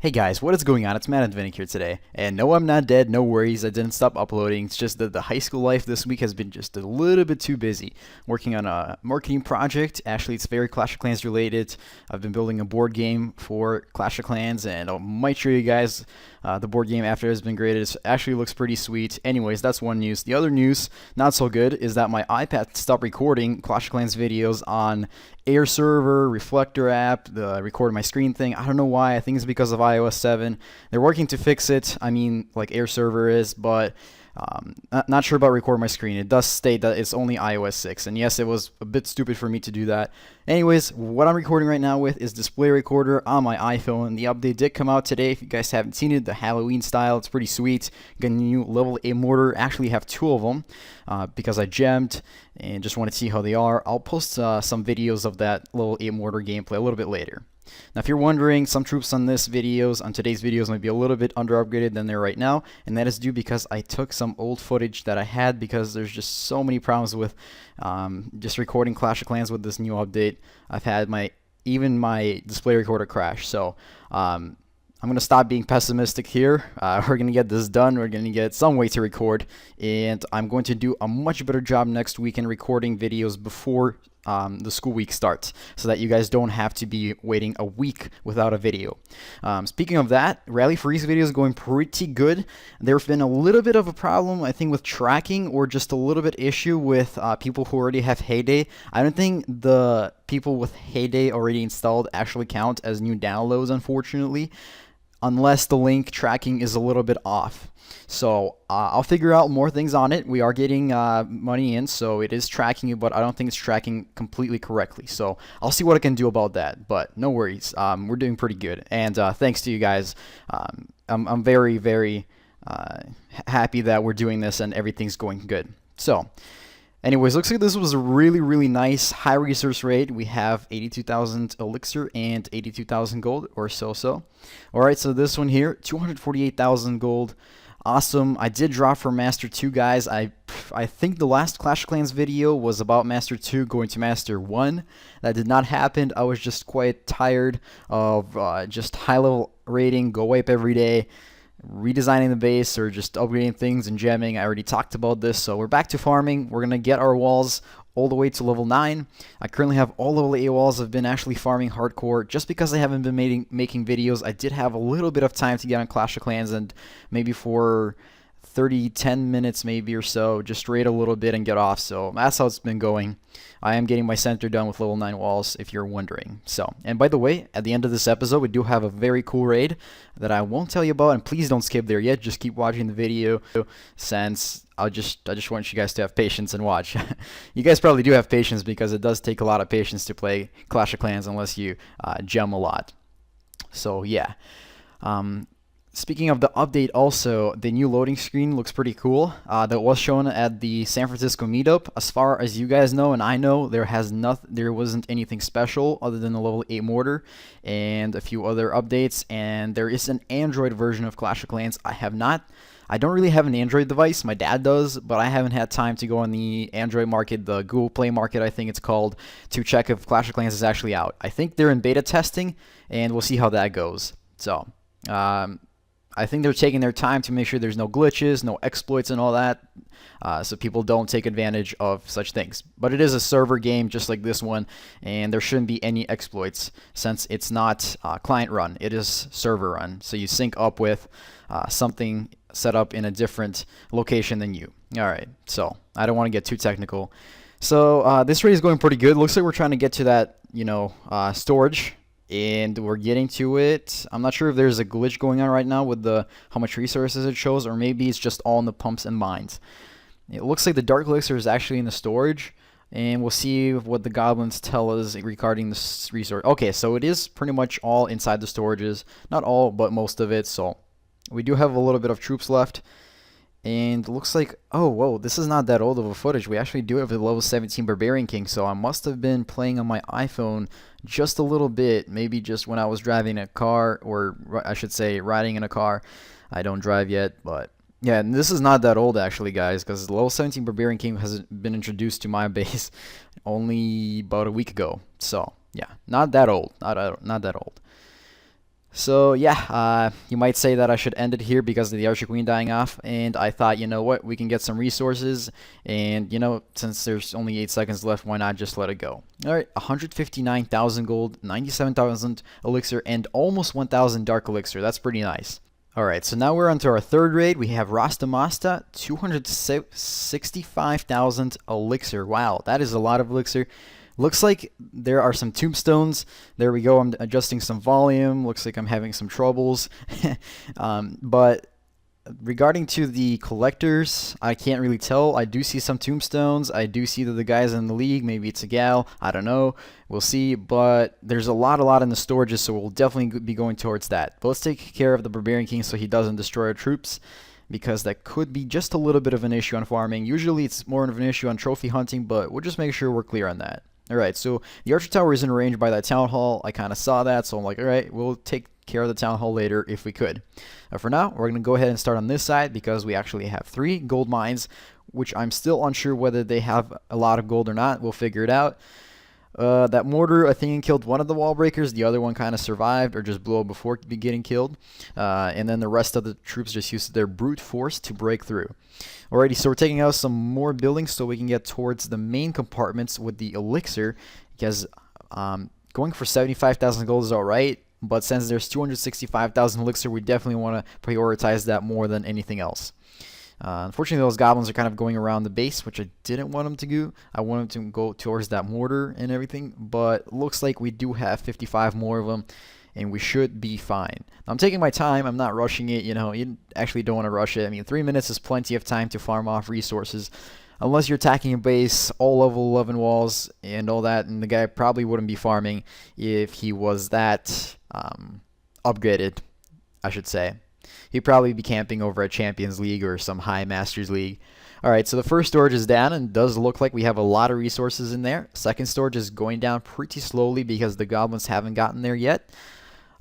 Hey guys, what is going on? It's MaddenDvinik here today. And no, I'm not dead, no worries, I didn't stop uploading. It's just that the high school life this week has been just a little bit too busy. Working on a marketing project, actually it's very Clash of Clans related. I've been building a board game for Clash of Clans and I might show you guys the board game after it's been graded. It actually looks pretty sweet. Anyways, that's one news. The other news, not so good, is that my iPad stopped recording Clash of Clans videos on Air server, Reflector app, the record my screen thing. I don't know why. I think it's because of iOS 7. They're working to fix it. I mean, like Air server is, but not sure about record my screen. It does state that it's only iOS 6, and yes, it was a bit stupid for me to do that. Anyways, what I'm recording right now with is Display Recorder on my iPhone. The update did come out today. If you guys haven't seen it, the Halloween style, it's pretty sweet. Got a new level 8 mortar. Actually have two of them because I gemmed and just want to see how they are. I'll post some videos of that level 8 mortar gameplay a little bit later. Now, if you're wondering, some troops on today's videos might be a little bit under upgraded than they're right now, and that is due because I took some old footage that I had because there's just so many problems with just recording Clash of Clans with this new update. I've had even my display recorder crash, so I'm going to stop being pessimistic here. We're going to get this done. We're going to get some way to record, and I'm going to do a much better job next week in recording videos before the school week starts, so that you guys don't have to be waiting a week without a video. Speaking of that, Rally Freeze video is going pretty good. There's been a little bit of a problem, I think, with tracking, or just a little bit issue with people who already have Heyday. I don't think the people with Heyday already installed actually count as new downloads, unfortunately, unless the link tracking is a little bit off. So I'll figure out more things on it. We are getting money in, so it is tracking it, but I don't think it's tracking completely correctly. So I'll see what I can do about that, but no worries. We're doing pretty good, and thanks to you guys. I'm very, very happy that we're doing this and everything's going good. So anyways, looks like this was a really, really nice high resource rate. We have 82,000 Elixir and 82,000 gold, or so. Alright, so this one here, 248,000 gold. Awesome. I did drop for Master 2, guys. I think the last Clash of Clans video was about Master 2 going to Master 1. That did not happen. I was just quite tired of just high-level raiding, go wipe every day, redesigning the base, or just upgrading things and gemming. I already talked about this, so we're back to farming. We're going to get our walls all the way to level 9. I currently have all level 8 walls. I've been actually farming hardcore just because I haven't been making videos. I did have a little bit of time to get on Clash of Clans and maybe for 10 minutes maybe or so, just raid a little bit and get off. So that's how it's been going. I am getting my center done with level 9 walls, if you're wondering. So, and by the way, at the end of this episode, we do have a very cool raid that I won't tell you about, and please don't skip there yet. Just keep watching the video, since I just want you guys to have patience and watch. You guys probably do have patience because it does take a lot of patience to play Clash of Clans unless you gem a lot. So yeah. Speaking of the update, also, the new loading screen looks pretty cool. That was shown at the San Francisco meetup. As far as you guys know, and I know, there wasn't anything special other than the level 8 mortar and a few other updates. And there is an Android version of Clash of Clans. I don't really have an Android device. My dad does, but I haven't had time to go on the Android market, the Google Play market, I think it's called, to check if Clash of Clans is actually out. I think they're in beta testing, and we'll see how that goes. So, I think they're taking their time to make sure there's no glitches, no exploits and all that, so people don't take advantage of such things. But it is a server game just like this one, and there shouldn't be any exploits since it's not client run, it is server run. So you sync up with something set up in a different location than you. Alright, so I don't want to get too technical. So this raid is going pretty good. Looks like we're trying to get to that, storage. And we're getting to it. I'm not sure if there's a glitch going on right now with how much resources it shows, or maybe it's just all in the pumps and mines. It looks like the Dark Elixir is actually in the storage, and we'll see what the Goblins tell us regarding this resource. Okay, so it is pretty much all inside the storages. Not all, but most of it. So we do have a little bit of troops left. And it looks like, oh, whoa, this is not that old of a footage. We actually do have the level 17 Barbarian King, so I must have been playing on my iPhone just a little bit, maybe just when I was driving a car, or I should say riding in a car. I don't drive yet, but yeah, and this is not that old actually, guys, because the level 17 Barbarian King has been introduced to my base only about a week ago. So yeah, not that old, not that old. So yeah, you might say that I should end it here because of the Archer Queen dying off, and I thought, you know what, we can get some resources, and you know, since there's only 8 seconds left, why not just let it go? Alright, 159,000 gold, 97,000 elixir, and almost 1,000 dark elixir. That's pretty nice. Alright, so now we're on to our third raid. We have Rasta Masta, 265,000 elixir. Wow, that is a lot of elixir. Looks like there are some tombstones. There we go. I'm adjusting some volume. Looks like I'm having some troubles. But regarding to the collectors, I can't really tell. I do see some tombstones. I do see that the guys in the league, maybe it's a gal. I don't know. We'll see. But there's a lot in the storages, so we'll definitely be going towards that. But let's take care of the Barbarian King so he doesn't destroy our troops, because that could be just a little bit of an issue on farming. Usually it's more of an issue on trophy hunting, but we'll just make sure we're clear on that. Alright, so the Archer Tower is in range by that Town Hall. I kind of saw that, so I'm like, alright, we'll take care of the Town Hall later if we could. For now, we're going to go ahead and start on this side because we actually have 3 gold mines, which I'm still unsure whether they have a lot of gold or not. We'll figure it out. That mortar, I think, killed one of the wall breakers. The other one kind of survived or just blew up before getting killed. And then the rest of the troops just used their brute force to break through. Alrighty, so we're taking out some more buildings so we can get towards the main compartments with the elixir, because going for 75,000 gold is alright, but since there's 265,000 elixir, we definitely want to prioritize that more than anything else. Unfortunately, those goblins are kind of going around the base, which I didn't want them to do. I wanted them to go towards that mortar and everything, but looks like we do have 55 more of them, and we should be fine. I'm taking my time. I'm not rushing it. You know, you actually don't want to rush it. I mean, 3 minutes is plenty of time to farm off resources, unless you're attacking a base, all level 11 walls, and all that, and the guy probably wouldn't be farming if he was that upgraded, I should say. He'd probably be camping over at Champions League or some high Masters League. Alright, so the first storage is down, and it does look like we have a lot of resources in there. Second storage is going down pretty slowly because the goblins haven't gotten there yet.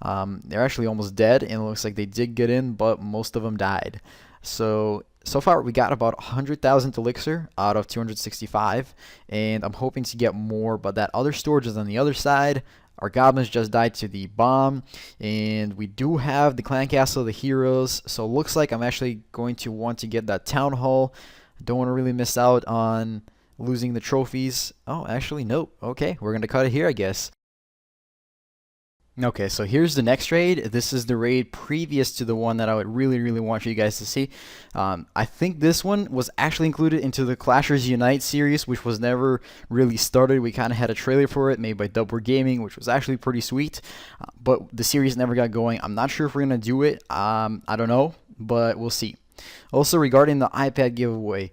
They're actually almost dead, and it looks like they did get in, but most of them died. So far we got about 100,000 elixir out of 265, and I'm hoping to get more, but that other storage is on the other side. Our goblins just died to the bomb, and we do have the clan castle, the heroes, so it looks like I'm actually going to want to get that town hall. Don't want to really miss out on losing the trophies. Oh, actually, nope. Okay, we're going to cut it here, I guess. Okay, so here's the next raid. This is the raid previous to the one that I would really want you guys to see. I think this one was actually included into the Clashers Unite series, which was never really started. We kind of had a trailer for it made by Double Gaming, which was actually pretty sweet, but the series never got going. I'm not sure if we're going to do it. I don't know, but we'll see. Also, regarding the iPad giveaway,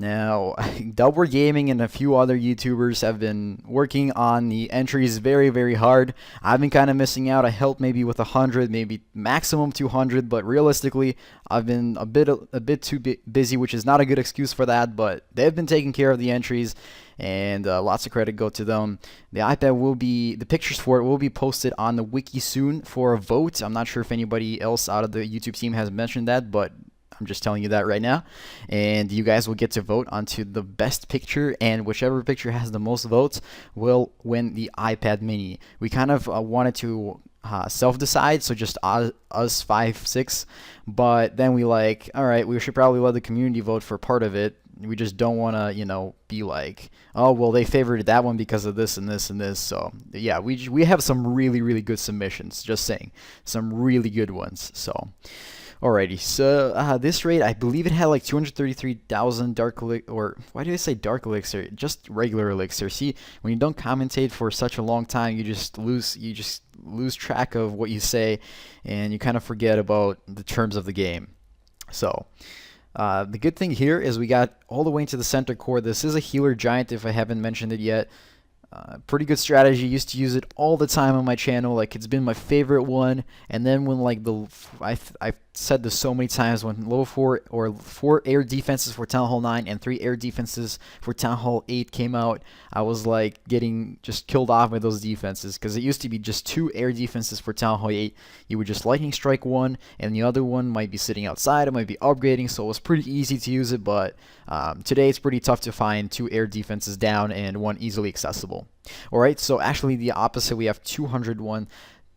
now, Double Gaming and a few other YouTubers have been working on the entries very hard. I've been kind of missing out. I helped maybe with 100, maybe maximum 200, but realistically, I've been a bit too busy, which is not a good excuse for that, but they've been taking care of the entries, and lots of credit go to them. The iPad will be, the pictures for it will be posted on the wiki soon for a vote. I'm not sure if anybody else out of the YouTube team has mentioned that, but I'm just telling you that right now, and you guys will get to vote onto the best picture, and whichever picture has the most votes will win the iPad mini. We kind of wanted to self-decide, so just us 5, 6, but then we like, alright, we should probably let the community vote for part of it. We just don't want to, you know, be like, oh, well, they favored that one because of this and this and this. So yeah, we have some really good submissions, just saying, some really good ones. So alrighty, so this raid, I believe it had like 233,000 dark elixir, or why did I say dark elixir? Just regular elixir. See, when you don't commentate for such a long time, you just lose track of what you say, and you kind of forget about the terms of the game. So the good thing here is we got all the way into the center core. This is a healer giant, if I haven't mentioned it yet. Pretty good strategy. Used to use it all the time on my channel. Like, it's been my favorite one. And then when like I've said this so many times, when level 4 or 4 air defenses for Town Hall 9 and 3 air defenses for Town Hall 8 came out, I was like getting just killed off by those defenses, because it used to be just 2 air defenses for Town Hall 8. You would just lightning strike one, and the other one might be sitting outside, it might be upgrading, so it was pretty easy to use it. But today it's pretty tough to find 2 air defenses down and 1 easily accessible. Alright, so actually the opposite, we have 201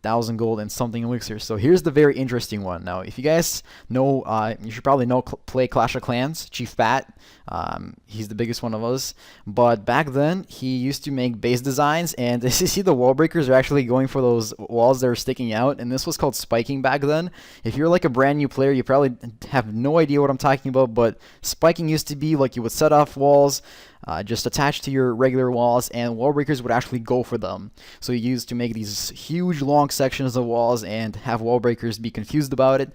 1,000 gold and something elixir. So here's the very interesting one. Now, if you guys know, you should probably know play Clash of Clans, Chief Pat. He's the biggest one of us. But back then, he used to make base designs, and as you see, the wall breakers are actually going for those walls that are sticking out, and this was called spiking back then. If you're like a brand new player, you probably have no idea what I'm talking about, but spiking used to be like you would set off walls, just attached to your regular walls, and wall breakers would actually go for them. So you used to make these huge long sections of walls and have wall breakers be confused about it.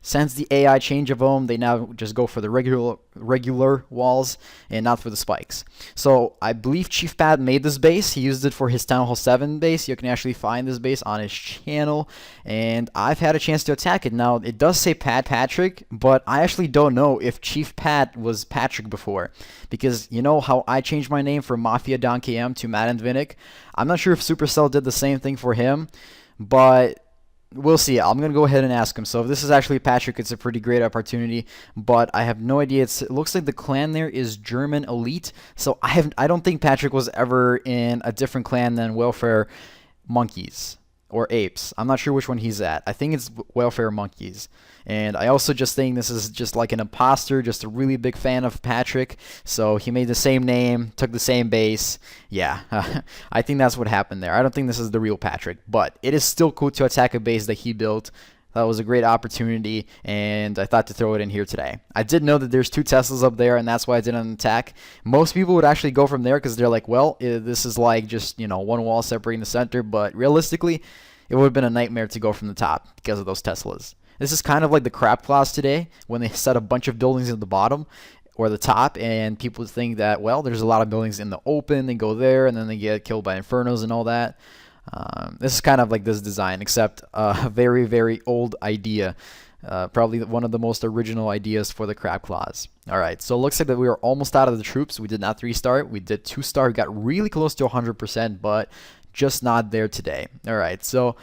Since the AI change of them, they now just go for the regular walls and not for the spikes. So I believe Chief Pat made this base. He used it for his Town Hall 7 base. You can actually find this base on his channel, and I've had a chance to attack it. Now, it does say Patrick, but I actually don't know if Chief Pat was Patrick before, because you know how I changed my name from Mafia Don KM to MaddenDvinik? I'm not sure if Supercell did the same thing for him, but we'll see. I'm going to go ahead and ask him. So if this is actually Patrick, it's a pretty great opportunity, but I have no idea. It looks like the clan there is German Elite, so I don't think Patrick was ever in a different clan than Welfare Monkeys or Apes. I'm not sure which one he's at. I think it's Welfare Monkeys. And I also just think this is just like an imposter, just a really big fan of Patrick. So he made the same name, took the same base. Yeah, I think that's what happened there. I don't think this is the real Patrick, but it is still cool to attack a base that he built. That was a great opportunity, and I thought to throw it in here today. I did know that there's 2 Teslas up there, and that's why I didn't attack. Most people would actually go from there because they're like, well, this is like just, you know, one wall separating the center, but realistically, it would have been a nightmare to go from the top because of those Teslas. This is kind of like the crap class today when they set a bunch of buildings at the bottom or the top, and people think that, well, there's a lot of buildings in the open, they go there, and then they get killed by infernos and all that. This is kind of like this design, except a very, very old idea. Probably one of the most original ideas for the crab claws. All right, so it looks like that we are almost out of the troops. We did not 3-star. We did 2-star. We got really close to 100%, but just not there today. All right, so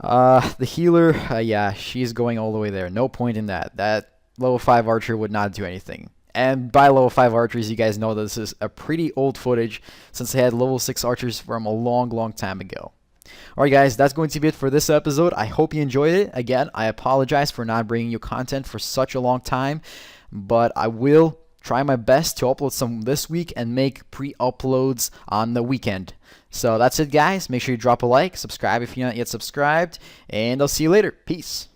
the healer, yeah, she's going all the way there. No point in that. That level 5 archer would not do anything. And by level 5 archers, you guys know this is a pretty old footage since they had level 6 archers from a long, long time ago. Alright guys, that's going to be it for this episode. I hope you enjoyed it. Again, I apologize for not bringing you content for such a long time, but I will try my best to upload some this week and make pre-uploads on the weekend. So that's it guys. Make sure you drop a like, subscribe if you're not yet subscribed, and I'll see you later. Peace.